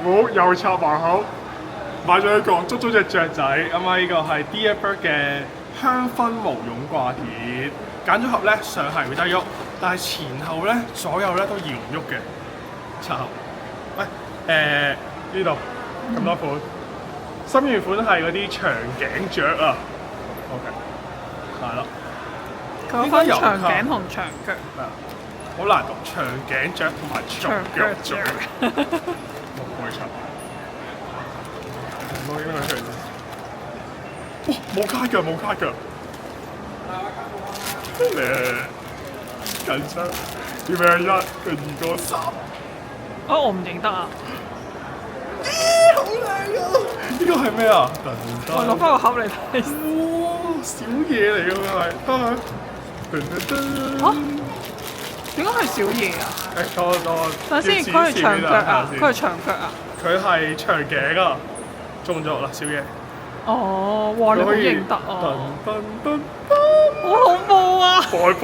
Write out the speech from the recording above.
好又插橫口，買咗一個捉咗隻雀仔。咁啊，呢個係 Dear Bird 嘅香薰毛絨掛鐵，揀咗盒咧上係會得喐，但係前後咧左右咧都搖唔喐嘅。插盒，喂呢度咁多款，心願款係嗰啲長頸雀啊。OK， 係啦。佢分長頸同長腳。好難讀，長頸雀同埋長腳雀。冇開插。攞呢個出嚟先。哇！冇卡腳，冇卡腳。緊張。要唔要1個2個3？哦，我唔認得啊！好靚啊！呢個係咩啊？我攞翻個盒嚟睇。哇！小嘢嚟㗎嘛係。嚇？點解係小嘢啊？等先，佢係長腳啊！佢係長腳啊！佢係長頸啊！中咗啦，小嘢。哦，哇！你好認得啊！噔噔噔，好恐怖啊！拜拜。